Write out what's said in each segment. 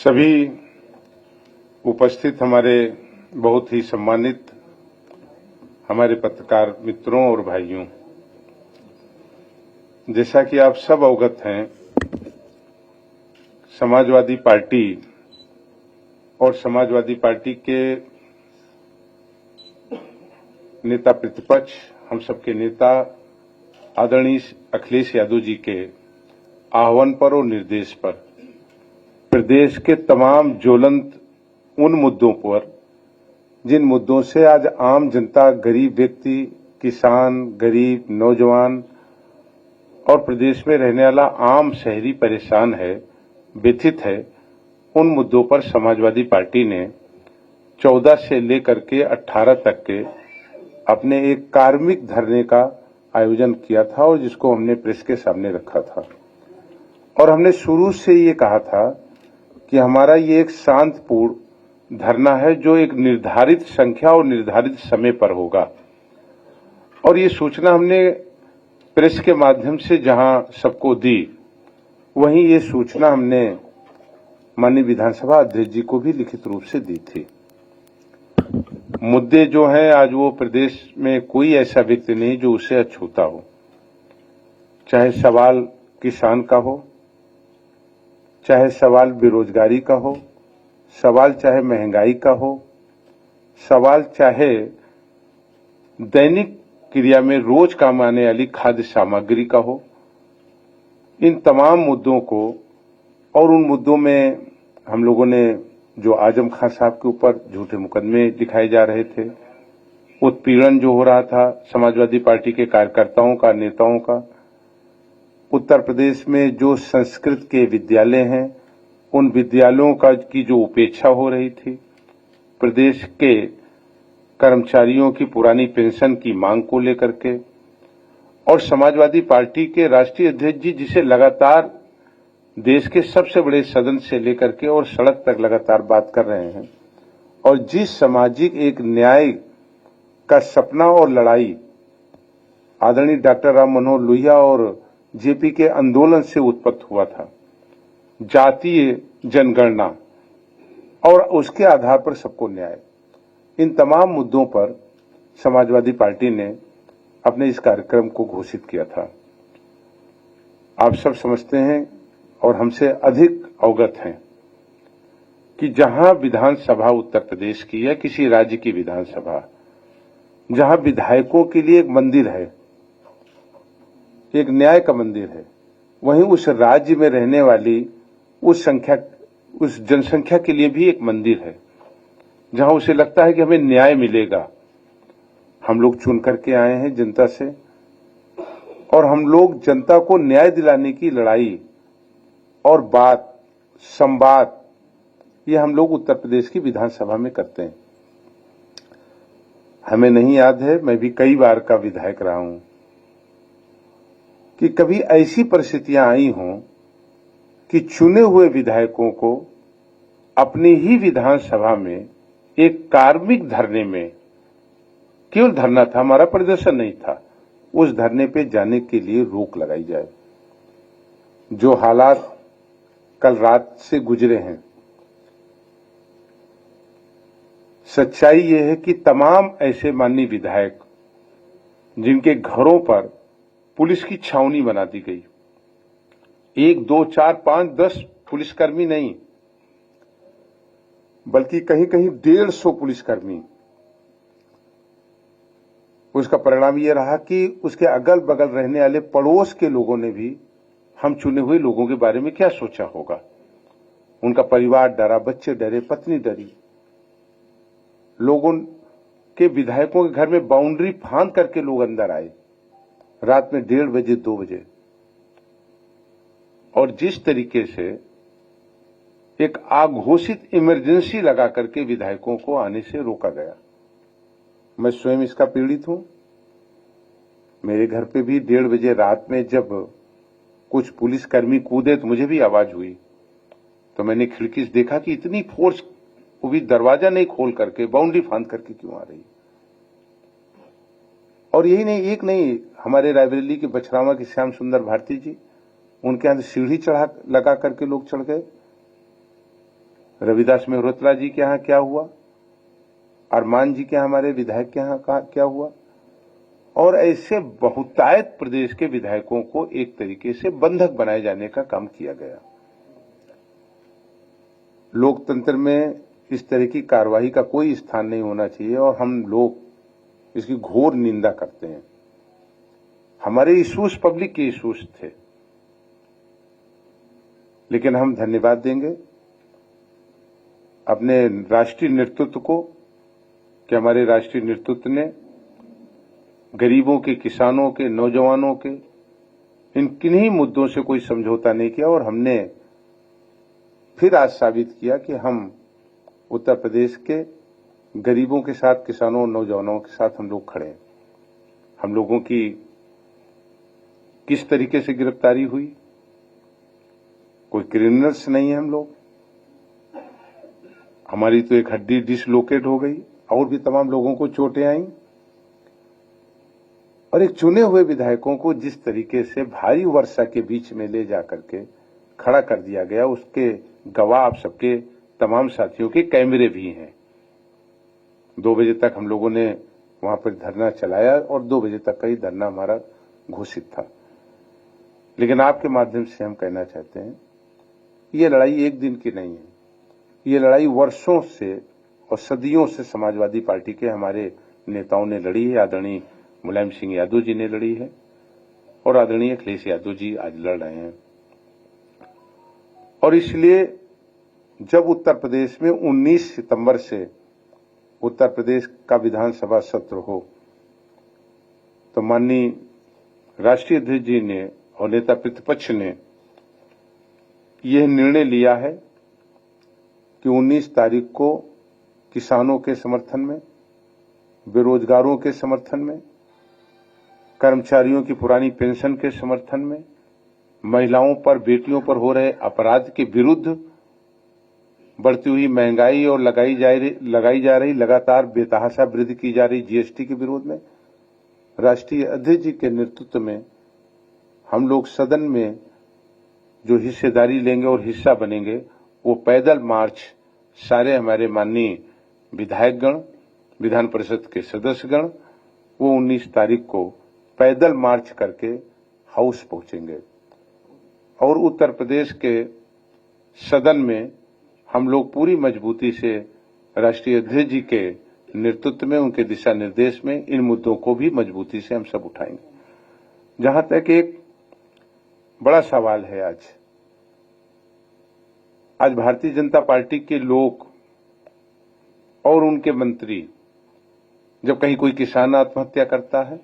सभी उपस्थित हमारे बहुत ही सम्मानित हमारे पत्रकार मित्रों और भाइयों, जैसा कि आप सब अवगत हैं, समाजवादी पार्टी और समाजवादी पार्टी के नेता प्रतिपक्ष, हम सबके नेता आदरणीय अखिलेश यादव जी के आह्वान पर और निर्देश पर प्रदेश के तमाम ज्वलंत उन मुद्दों पर, जिन मुद्दों से आज आम जनता, गरीब व्यक्ति, किसान, गरीब, नौजवान और प्रदेश में रहने वाला आम शहरी परेशान है, व्यथित है, उन मुद्दों पर समाजवादी पार्टी ने 14 से लेकर के 18 तक के अपने एक कार्मिक धरने का आयोजन किया था और जिसको हमने प्रेस के सामने रखा था। और हमने शुरू से ये कहा था कि हमारा ये एक शांतिपूर्ण धरना है जो एक निर्धारित संख्या और निर्धारित समय पर होगा। और ये सूचना हमने प्रेस के माध्यम से जहां सबको दी, वहीं ये सूचना हमने माननीय विधानसभा अध्यक्ष जी को भी लिखित रूप से दी थी। मुद्दे जो हैं आज, वो प्रदेश में कोई ऐसा व्यक्ति नहीं जो उसे अछूता हो, चाहे सवाल किसान का हो, चाहे सवाल बेरोजगारी का हो, सवाल चाहे महंगाई का हो, सवाल चाहे दैनिक क्रिया में रोज काम आने वाली खाद्य सामग्री का हो। इन तमाम मुद्दों को, और उन मुद्दों में हम लोगों ने जो आजम खान साहब के ऊपर झूठे मुकदमे दिखाए जा रहे थे, उत्पीड़न जो हो रहा था समाजवादी पार्टी के कार्यकर्ताओं का, नेताओं का, उत्तर प्रदेश में जो संस्कृत के विद्यालय हैं, उन विद्यालयों की जो उपेक्षा हो रही थी, प्रदेश के कर्मचारियों की पुरानी पेंशन की मांग को लेकर के, और समाजवादी पार्टी के राष्ट्रीय अध्यक्ष जी जिसे लगातार देश के सबसे बड़े सदन से लेकर के और सड़क तक लगातार बात कर रहे हैं, और जिस सामाजिक एक न्याय का सपना और लड़ाई आदरणीय डॉक्टर राम मनोहर लोहिया और जेपी के आंदोलन से उत्पन्न हुआ था, जातीय जनगणना और उसके आधार पर सबको न्याय, इन तमाम मुद्दों पर समाजवादी पार्टी ने अपने इस कार्यक्रम को घोषित किया था। आप सब समझते हैं और हमसे अधिक अवगत हैं कि जहां विधानसभा उत्तर प्रदेश की या किसी राज्य की विधानसभा, जहां विधायकों के लिए एक मंदिर है, एक न्याय का मंदिर है, वहीं उस राज्य में रहने वाली उस जनसंख्या के लिए भी एक मंदिर है, जहां उसे लगता है कि हमें न्याय मिलेगा। हम लोग चुन करके आए हैं जनता से, और हम लोग जनता को न्याय दिलाने की लड़ाई और बात, संवाद, ये हम लोग उत्तर प्रदेश की विधानसभा में करते हैं। हमें नहीं याद है, मैं भी कई बार का विधायक रहा हूं, कि कभी ऐसी परिस्थितियां आई हों कि चुने हुए विधायकों को अपनी ही विधानसभा में एक कार्मिक धरने में, केवल धरना था, हमारा प्रदर्शन नहीं था, उस धरने पे जाने के लिए रोक लगाई जाए। जो हालात कल रात से गुजरे हैं, सच्चाई ये है कि तमाम ऐसे माननीय विधायक जिनके घरों पर पुलिस की छावनी बना दी गई, 1, 2, 4, 5, 10 पुलिसकर्मी नहीं, बल्कि कहीं कहीं 150 पुलिसकर्मी। उसका परिणाम यह रहा कि उसके अगल बगल रहने वाले पड़ोस के लोगों ने भी हम चुने हुए लोगों के बारे में क्या सोचा होगा। उनका परिवार डरा, बच्चे डरे, पत्नी डरी। लोगों के विधायकों के घर में बाउंड्री फांद करके लोग अंदर आए रात में 1:30 बजे, 2 बजे, और जिस तरीके से एक अघोषित इमरजेंसी लगा करके विधायकों को आने से रोका गया। मैं स्वयं इसका पीड़ित हूं। मेरे घर पे भी 1:30 बजे रात में जब कुछ पुलिसकर्मी कूदे तो मुझे भी आवाज हुई, तो मैंने खिड़की से देखा कि इतनी फोर्स, वो भी दरवाजा नहीं खोल करके, बाउंड्री फांद करके क्यों आ रही। और यही नहीं, एक नहीं, हमारे रायबरेली के बछरावा के श्याम सुंदर भारती जी, उनके यहां सीढ़ी चढ़ा लगा करके लोग चढ़ गए। रविदास मेहरोत्रा जी के यहाँ क्या हुआ, अरमान जी के हमारे विधायक के यहाँ क्या हुआ, और ऐसे बहुतायत प्रदेश के विधायकों को एक तरीके से बंधक बनाए जाने का काम किया गया। लोकतंत्र में इस तरह की कार्रवाई का कोई स्थान नहीं होना चाहिए और हम लोग इसकी घोर निंदा करते हैं। हमारे इश्यूज पब्लिक के इश्यूज थे, लेकिन हम धन्यवाद देंगे अपने राष्ट्रीय नेतृत्व को कि हमारे राष्ट्रीय नेतृत्व ने गरीबों के, किसानों के, नौजवानों के इन किन्हीं मुद्दों से कोई समझौता नहीं किया और हमने फिर आज साबित किया कि हम उत्तर प्रदेश के गरीबों के साथ, किसानों और नौजवानों के साथ हम लोग खड़े हैं। हम लोगों की किस तरीके से गिरफ्तारी हुई, कोई क्रिमिनल्स नहीं है हम लोग। हमारी तो एक हड्डी डिसलोकेट हो गई और भी तमाम लोगों को चोटें आई, और एक चुने हुए विधायकों को जिस तरीके से भारी वर्षा के बीच में ले जाकर के खड़ा कर दिया गया, उसके गवाह आप सबके तमाम साथियों के कैमरे भी हैं। 2 बजे तक हम लोगों ने वहां पर धरना चलाया और 2 बजे तक का ही धरना हमारा घोषित था। लेकिन आपके माध्यम से हम कहना चाहते हैं, ये लड़ाई एक दिन की नहीं है, ये लड़ाई वर्षों से और सदियों से समाजवादी पार्टी के हमारे नेताओं ने लड़ी है। आदरणीय मुलायम सिंह यादव जी ने लड़ी है और आदरणीय अखिलेश यादव जी आज लड़ रहे हैं। और इसलिए जब उत्तर प्रदेश में 19 सितंबर से उत्तर प्रदेश का विधानसभा सत्र हो, तो माननीय राष्ट्रीय अध्यक्ष जी ने और नेता प्रतिपक्ष ने यह निर्णय लिया है कि 19 तारीख को किसानों के समर्थन में, बेरोजगारों के समर्थन में, कर्मचारियों की पुरानी पेंशन के समर्थन में, महिलाओं पर, बेटियों पर हो रहे अपराध के विरुद्ध, बढ़ती हुई महंगाई और लगाई जा रही लगातार बेतहाशा वृद्धि की जा रही जीएसटी के विरोध में राष्ट्रीय अध्यक्ष जी के नेतृत्व में हम लोग सदन में जो हिस्सेदारी लेंगे और हिस्सा बनेंगे, वो पैदल मार्च सारे हमारे माननीय विधायकगण, विधान परिषद के सदस्यगण, वो 19 तारीख को पैदल मार्च करके हाउस पहुंचेंगे और उत्तर प्रदेश के सदन में हम लोग पूरी मजबूती से राष्ट्रीय अध्यक्ष जी के नेतृत्व में, उनके दिशा निर्देश में इन मुद्दों को भी मजबूती से हम सब उठाएंगे। जहां तक एक बड़ा सवाल है, आज भारतीय जनता पार्टी के लोग और उनके मंत्री, जब कहीं कोई किसान आत्महत्या करता है,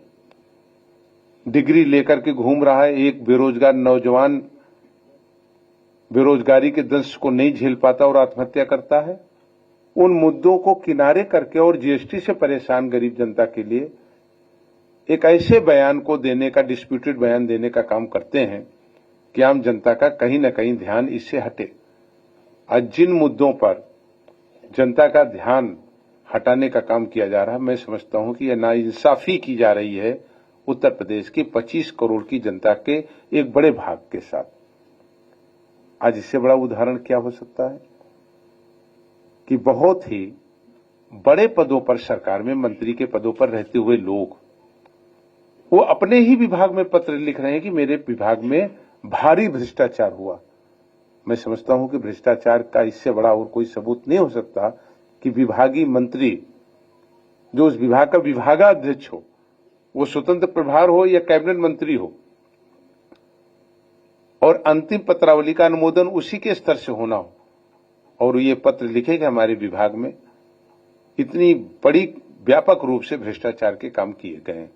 डिग्री लेकर के घूम रहा है, एक बेरोजगार नौजवान बेरोजगारी के दंश को नहीं झेल पाता और आत्महत्या करता है, उन मुद्दों को किनारे करके और जीएसटी से परेशान गरीब जनता के लिए एक ऐसे बयान को देने का, डिस्प्यूटेड बयान देने का काम करते हैं कि आम जनता का कहीं न कहीं ध्यान इससे हटे। आज जिन मुद्दों पर जनता का ध्यान हटाने का काम किया जा रहा है, मैं समझता हूं कि यह नाइंसाफी की जा रही है उत्तर प्रदेश की 25 करोड़ की जनता के एक बड़े भाग के साथ। आज इससे बड़ा उदाहरण क्या हो सकता है कि बहुत ही बड़े पदों पर सरकार में, मंत्री के पदों पर रहते हुए लोग वो अपने ही विभाग में पत्र लिख रहे हैं कि मेरे विभाग में भारी भ्रष्टाचार हुआ। मैं समझता हूं कि भ्रष्टाचार का इससे बड़ा और कोई सबूत नहीं हो सकता कि विभागीय मंत्री, जो उस विभाग का विभागाध्यक्ष हो, वो स्वतंत्र प्रभार हो या कैबिनेट मंत्री हो, और अंतिम पत्रावली का अनुमोदन उसी के स्तर से होना हो, और ये पत्र लिखे कि हमारे विभाग में इतनी बड़ी व्यापक रूप से भ्रष्टाचार के काम किए गए हैं।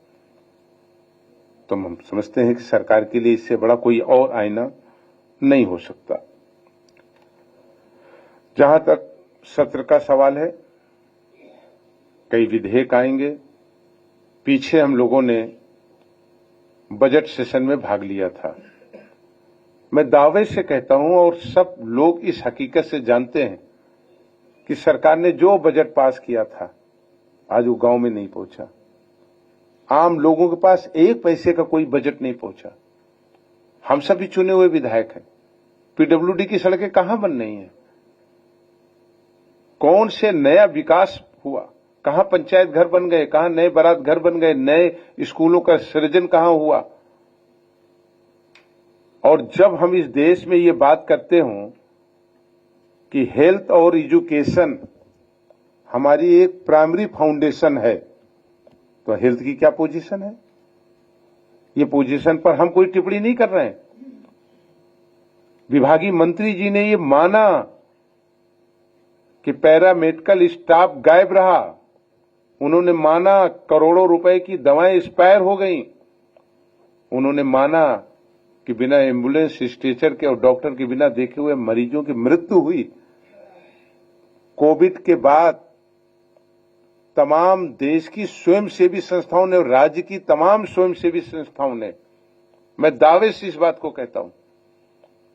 तो हम समझते हैं कि सरकार के लिए इससे बड़ा कोई और आईना नहीं हो सकता। जहां तक सत्र का सवाल है, कई विधेयक आएंगे। पीछे हम लोगों ने बजट सेशन में भाग लिया था। मैं दावे से कहता हूं और सब लोग इस हकीकत से जानते हैं कि सरकार ने जो बजट पास किया था, आज वो गांव में नहीं पहुंचा। आम लोगों के पास 1 पैसे का कोई बजट नहीं पहुंचा। हम सभी चुने हुए विधायक हैं। पीडब्ल्यूडी की सड़कें कहां बन रही हैं? कौन से नया विकास हुआ, कहां पंचायत घर बन गए, कहां नए बारात घर बन गए, नए स्कूलों का सृजन कहां हुआ। और जब हम इस देश में ये बात करते हों कि हेल्थ और एजुकेशन हमारी एक प्राइमरी फाउंडेशन है, तो हेल्थ की क्या पोजीशन है? ये पोजीशन पर हम कोई टिप्पणी नहीं कर रहे हैं। विभागीय मंत्री जी ने ये माना कि पैरामेडिकल स्टाफ गायब रहा, उन्होंने माना करोड़ों रुपए की दवाएं एक्सपायर हो गईं, उन्होंने माना कि बिना एम्बुलेंस स्ट्रेचर के और डॉक्टर के बिना देखे हुए मरीजों की मृत्यु हुई। कोविड के बाद तमाम देश की स्वयंसेवी संस्थाओं ने और राज्य की तमाम स्वयंसेवी संस्थाओं ने, मैं दावे से इस बात को कहता हूं,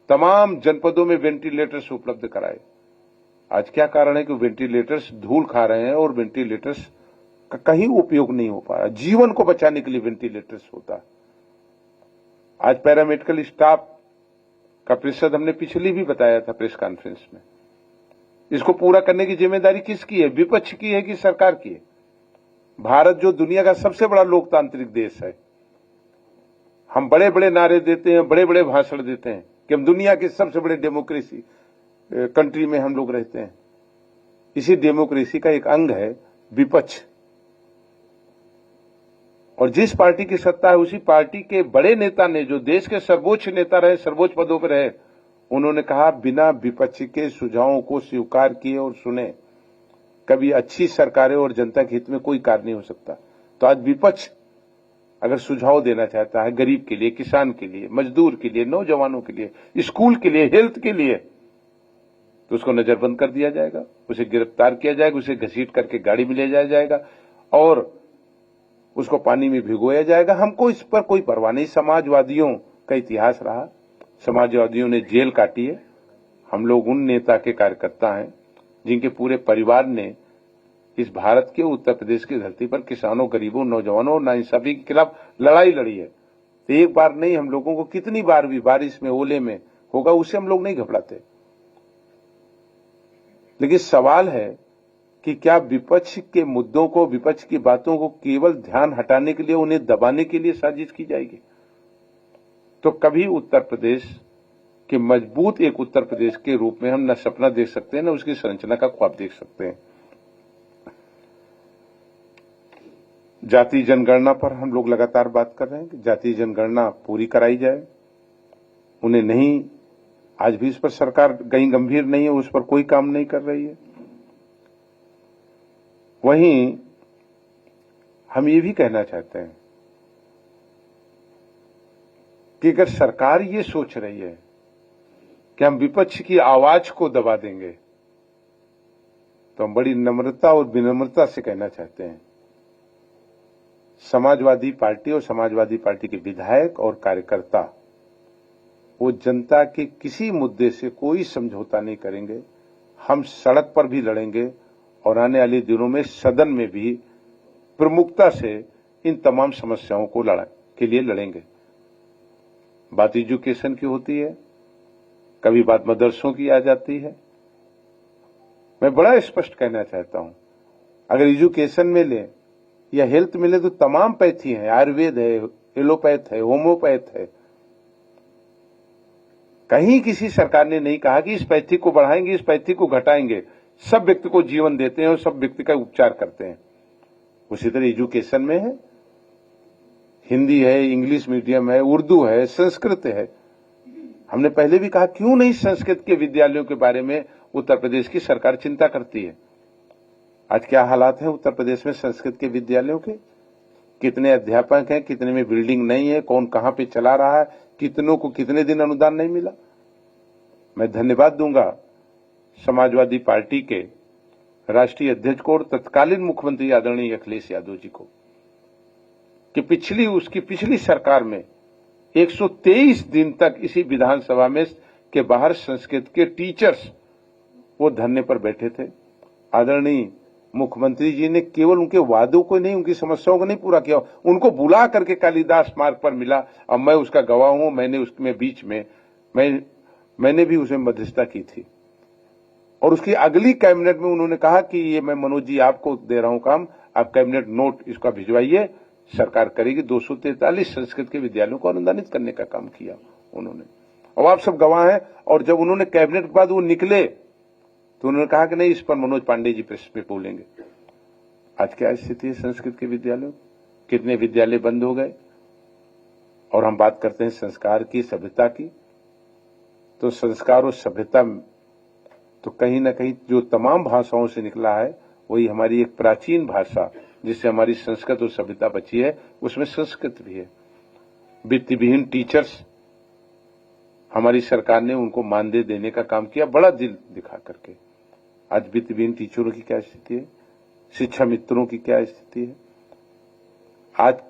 तमाम जनपदों में वेंटिलेटर्स उपलब्ध कराए। आज क्या कारण है कि वेंटिलेटर्स धूल खा रहे हैं और वेंटिलेटर्स का कहीं उपयोग नहीं हो पा रहा। जीवन को बचाने के लिए वेंटिलेटर्स होता है। आज पैरामेडिकल स्टाफ का प्रतिशत हमने पिछली भी बताया था प्रेस कॉन्फ्रेंस में। इसको पूरा करने की जिम्मेदारी किसकी है? विपक्ष की है कि सरकार की है? भारत जो दुनिया का सबसे बड़ा लोकतांत्रिक देश है, हम बड़े बड़े नारे देते हैं, बड़े बड़े भाषण देते हैं कि हम दुनिया के सबसे बड़े डेमोक्रेसी कंट्री में हम लोग रहते हैं। इसी डेमोक्रेसी का एक अंग है विपक्ष। और जिस पार्टी की सत्ता है उसी पार्टी के बड़े नेता ने, जो देश के सर्वोच्च नेता रहे, सर्वोच्च पदों पर रहे, उन्होंने कहा बिना विपक्ष के सुझावों को स्वीकार किए और सुने कभी अच्छी सरकारें और जनता के हित में कोई कार्य नहीं हो सकता। तो आज विपक्ष अगर सुझाव देना चाहता है गरीब के लिए, किसान के लिए, मजदूर के लिए, नौजवानों के लिए, स्कूल के लिए, हेल्थ के लिए, तो उसको नजरबंद कर दिया जाएगा, उसे गिरफ्तार किया जाएगा, उसे घसीट करके गाड़ी में ले जाया जाएगा और उसको पानी में भिगोया जाएगा। हमको इस पर कोई परवाह नहीं। समाजवादियों का इतिहास रहा, समाजवादियों ने जेल काटी है। हम लोग उन नेता के कार्यकर्ता हैं जिनके पूरे परिवार ने इस भारत के उत्तर प्रदेश की धरती पर किसानों, गरीबों, नौजवानों और नाइंसाफी के खिलाफ लड़ाई लड़ी है। तो एक बार नहीं, हम लोगों को कितनी बार भी बारिश में, ओले में होगा, उससे हम लोग नहीं घबराते। लेकिन सवाल है कि क्या विपक्ष के मुद्दों को, विपक्ष की बातों को केवल ध्यान हटाने के लिए, उन्हें दबाने के लिए साजिश की जाएगी? तो कभी उत्तर प्रदेश के मजबूत एक उत्तर प्रदेश के रूप में हम न सपना देख सकते हैं, न उसकी संरचना का ख्वाब देख सकते हैं। जाति जनगणना पर हम लोग लगातार बात कर रहे हैं कि जाति जनगणना पूरी कराई जाए। उन्हें नहीं, आज भी इस पर सरकार कहीं गंभीर नहीं है, उस पर कोई काम नहीं कर रही है। वहीं हम ये भी कहना चाहते हैं कि अगर सरकार ये सोच रही है कि हम विपक्ष की आवाज को दबा देंगे, तो हम बड़ी नम्रता और विनम्रता से कहना चाहते हैं, समाजवादी पार्टी और समाजवादी पार्टी के विधायक और कार्यकर्ता वो जनता के किसी मुद्दे से कोई समझौता नहीं करेंगे। हम सड़क पर भी लड़ेंगे और आने वाले दिनों में सदन में भी प्रमुखता से इन तमाम समस्याओं को के लिए लड़ेंगे। बात एजुकेशन की होती है, कभी बात मदरसों की आ जाती है। मैं बड़ा स्पष्ट कहना चाहता हूं, अगर एजुकेशन में ले या हेल्थ में ले तो तमाम पैथी है, आयुर्वेद है, एलोपैथ है, होम्योपैथ है। कहीं किसी सरकार ने नहीं कहा कि इस पैथी को बढ़ाएंगे, इस पैथी को घटाएंगे। सब व्यक्ति को जीवन देते हैं और सब व्यक्ति का उपचार करते हैं। उसी तरह एजुकेशन में है, हिंदी है, इंग्लिश मीडियम है, उर्दू है, संस्कृत है। हमने पहले भी कहा क्यों नहीं संस्कृत के विद्यालयों के बारे में उत्तर प्रदेश की सरकार चिंता करती है। आज क्या हालात है उत्तर प्रदेश में संस्कृत के विद्यालयों के? कितने अध्यापक हैं, कितने में बिल्डिंग नहीं है, कौन कहां पे चला रहा है, कितनों को कितने दिन अनुदान नहीं मिला। मैं धन्यवाद दूंगा समाजवादी पार्टी के राष्ट्रीय अध्यक्ष को और तत्कालीन मुख्यमंत्री आदरणीय अखिलेश यादव जी को कि उसकी पिछली सरकार में 123 दिन तक इसी विधानसभा में के बाहर संस्कृत के टीचर्स वो धरने पर बैठे थे। आदरणीय मुख्यमंत्री जी ने केवल उनके वादों को नहीं, उनकी समस्याओं को नहीं पूरा किया, उनको बुला करके कालिदास मार्ग पर मिला। अब मैं उसका गवाह हूं, मैंने उसमें बीच में मैंने भी उसमें मध्यस्थता की थी। और उसकी अगली कैबिनेट में उन्होंने कहा कि ये मैं मनोज जी आपको दे रहा हूं काम, आप कैबिनेट नोट इसका भिजवाइए, सरकार करेगी। 243 संस्कृत के विद्यालयों को अनुदानित करने का काम किया उन्होंने, और आप सब गवाह हैं। और जब उन्होंने कैबिनेट के बाद वो निकले तो उन्होंने कहा कि नहीं, इस पर मनोज पांडे जी प्रेस में बोलेंगे। आज क्या स्थिति है संस्कृत के विद्यालयों, कितने विद्यालय बंद हो गए। और हम बात करते हैं संस्कार की, सभ्यता की, तो संस्कार और सभ्यता तो कहीं ना कहीं जो तमाम भाषाओं से निकला है वही हमारी एक प्राचीन भाषा जिससे हमारी संस्कृत और सभ्यता बची है, उसमें संस्कृत भी है। वित्तविहीन टीचर्स हमारी सरकार ने उनको मानदेय देने का काम किया, बड़ा दिल दिखा करके। आज वित्तविहीन टीचरों की क्या स्थिति है, शिक्षा मित्रों की क्या स्थिति है। आज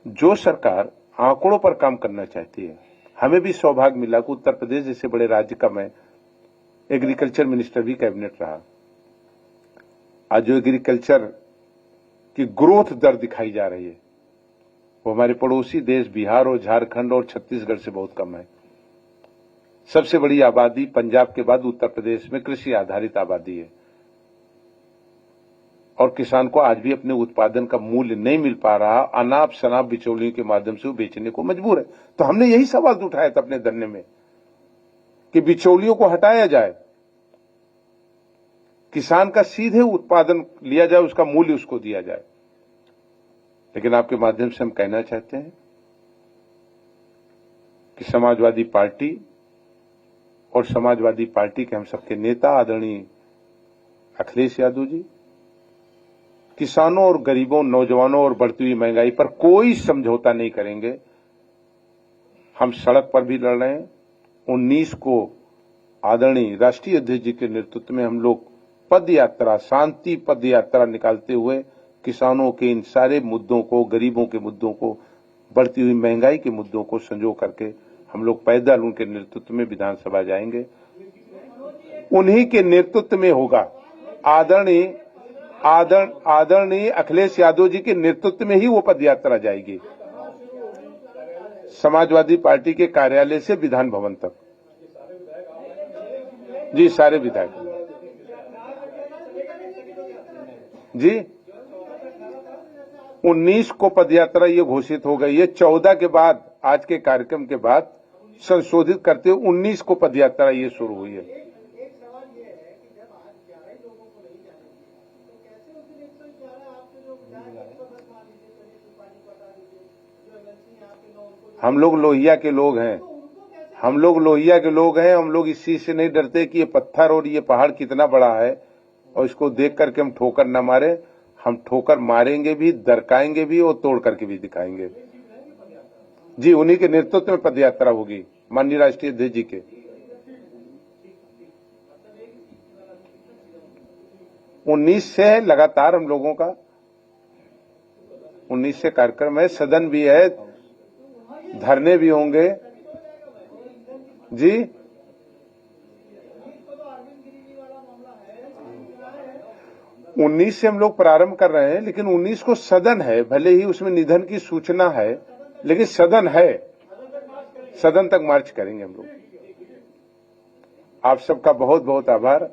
जो सरकार आंकड़ों पर काम करना चाहती है, हमें भी सौभाग्य मिला कि उत्तर प्रदेश जैसे बड़े राज्य का मैं एग्रीकल्चर मिनिस्टर भी कैबिनेट रहा। आज जो एग्रीकल्चर की ग्रोथ दर दिखाई जा रही है वो हमारे पड़ोसी देश बिहार और झारखंड और छत्तीसगढ़ से बहुत कम है। सबसे बड़ी आबादी पंजाब के बाद उत्तर प्रदेश में कृषि आधारित आबादी है, और किसान को आज भी अपने उत्पादन का मूल्य नहीं मिल पा रहा, अनाप शनाप बिचौलियों के माध्यम से वो बेचने को मजबूर है। तो हमने यही सवाल उठाया था अपने धरने में कि बिचौलियों को हटाया जाए, किसान का सीधे उत्पादन लिया जाए, उसका मूल्य उसको दिया जाए। लेकिन आपके माध्यम से हम कहना चाहते हैं कि समाजवादी पार्टी और समाजवादी पार्टी के हम सबके नेता आदरणीय अखिलेश यादव जी किसानों और गरीबों, नौजवानों और बढ़ती हुई महंगाई पर कोई समझौता नहीं करेंगे। हम सड़क पर भी लड़ रहे हैं। 19 को आदरणीय राष्ट्रीय अध्यक्ष जी के नेतृत्व में हम लोग पद यात्रा, शांति पद यात्रा निकालते हुए किसानों के इन सारे मुद्दों को, गरीबों के मुद्दों को, बढ़ती हुई महंगाई के मुद्दों को संजो करके हम लोग पैदल उनके नेतृत्व में विधानसभा जाएंगे। उन्हीं के नेतृत्व में होगा, आदरणीय अखिलेश यादव जी के नेतृत्व में ही वो पद यात्रा जाएगी, समाजवादी पार्टी के कार्यालय से विधान भवन तक। जी, सारे विधायक जी। 19 को पदयात्रा ये घोषित हो गई है। 14 के बाद, आज के कार्यक्रम के बाद संशोधित करते हुए 19 को पदयात्रा ये शुरू हुई है। हम लोग लोहिया के लोग हैं, हम लोग इस चीज से नहीं डरते कि ये पत्थर और ये पहाड़ कितना बड़ा है और इसको देख करके हम ठोकर न मारे। हम ठोकर मारेंगे भी, दरकाएंगे भी और तोड़ करके भी दिखाएंगे। जी, उन्हीं के नेतृत्व में पदयात्रा होगी, माननीय राष्ट्रीय अध्यक्ष जी के। 19 से लगातार हम लोगों का 19 से कार्यक्रम है, सदन भी है, धरने भी होंगे। जी, उन्नीस से हम लोग प्रारंभ कर रहे हैं, लेकिन 19 को सदन है, भले ही उसमें निधन की सूचना है, लेकिन सदन है, सदन तक मार्च करेंगे हम लोग। आप सबका बहुत बहुत आभार।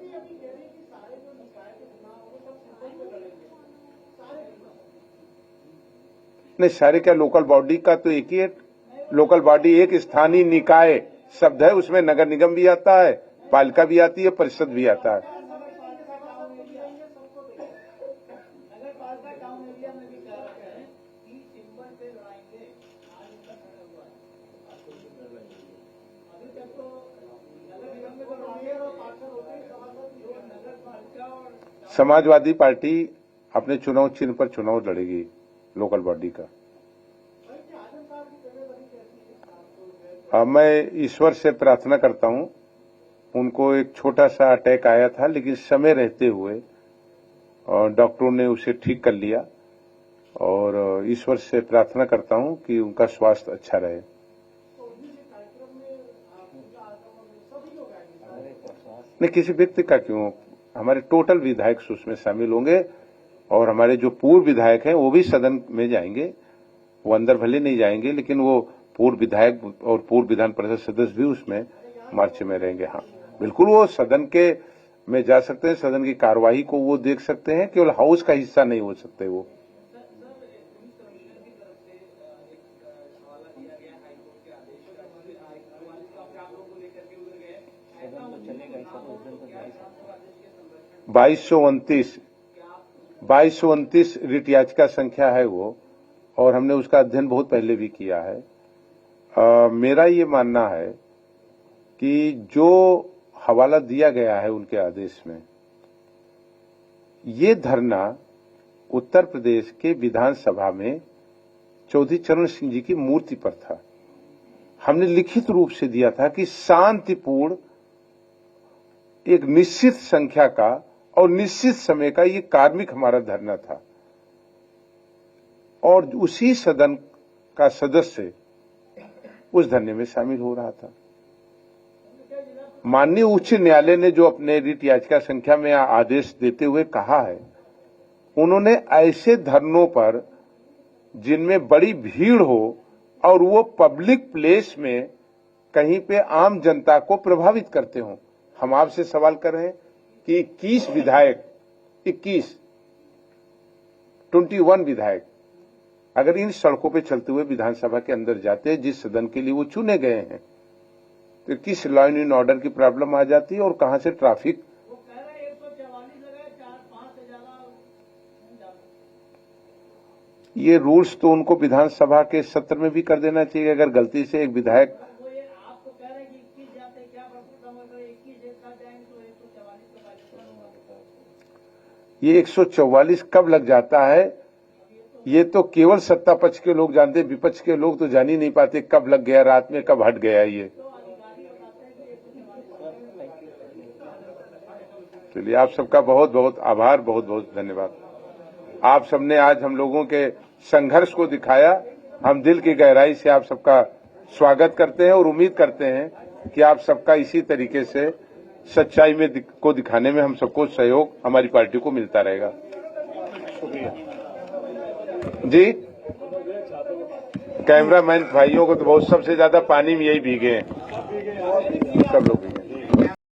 नहीं, सारे क्या, लोकल बॉडी का तो एक ही है। लोकल बॉडी एक स्थानीय निकाय शब्द है, उसमें नगर निगम भी आता है, पालिका भी आती है, परिषद भी आता है। समाजवादी पार्टी अपने चुनाव चिन्ह पर चुनाव लड़ेगी लोकल बॉडी का। मैं ईश्वर से प्रार्थना करता हूं, उनको एक छोटा सा अटैक आया था, लेकिन समय रहते हुए डॉक्टरों ने उसे ठीक कर लिया, और ईश्वर से प्रार्थना करता हूं कि उनका स्वास्थ्य अच्छा रहे। नहीं, किसी व्यक्ति का क्यों, हमारे टोटल विधायक उसमें शामिल होंगे, और हमारे जो पूर्व विधायक हैं वो भी सदन में जाएंगे। वो अंदर भले नहीं जाएंगे, लेकिन वो पूर्व विधायक और पूर्व विधान परिषद सदस्य भी उसमें मार्च में रहेंगे। हाँ, बिल्कुल, वो सदन के में जा सकते हैं, सदन की कार्यवाही को वो देख सकते हैं, केवल हाउस का हिस्सा नहीं हो सकते वो। बाईस सौ उनतीस रिट याचिका संख्या है वो, और हमने उसका अध्ययन बहुत पहले भी किया है। मेरा ये मानना है कि जो हवाला दिया गया है उनके आदेश में, ये धरना उत्तर प्रदेश के विधानसभा में चौधरी चरण सिंह जी की मूर्ति पर था। हमने लिखित रूप से दिया था कि शांतिपूर्ण एक निश्चित संख्या का और निश्चित समय का ये कार्मिक हमारा धरना था, और उसी सदन का सदस्य उस धरने में शामिल हो रहा था। माननीय उच्च न्यायालय ने जो अपने रिट याचिका संख्या में आदेश देते हुए कहा है, उन्होंने ऐसे धरनों पर जिनमें बड़ी भीड़ हो और वो पब्लिक प्लेस में कहीं पे आम जनता को प्रभावित करते हों, हम आपसे सवाल कर रहे हैं कि 21 विधायक अगर इन सड़कों पे चलते हुए विधानसभा के अंदर जाते हैं जिस सदन के लिए वो चुने गए हैं, तो किस लॉ एंड ऑर्डर की प्रॉब्लम आ जाती है और कहां से ट्रैफिक। ये रूल्स तो उनको विधानसभा के सत्र में भी कर देना चाहिए। अगर गलती से एक विधायक ये 144 कब लग जाता है, ये तो केवल सत्ता पक्ष के लोग जानते, विपक्ष के लोग तो जान ही नहीं पाते कब लग गया, रात में कब हट गया ये। चलिए, आप सबका बहुत बहुत आभार, बहुत बहुत धन्यवाद। आप सबने आज हम लोगों के संघर्ष को दिखाया। हम दिल की गहराई से आप सबका स्वागत करते हैं और उम्मीद करते हैं कि आप सबका इसी तरीके से सच्चाई में को दिखाने में हम सबको सहयोग हमारी पार्टी को मिलता रहेगा। शुक्रिया जी। कैमरामैन भाइयों को तो बहुत, सबसे ज्यादा पानी में यही भीगे हैं सब लोग।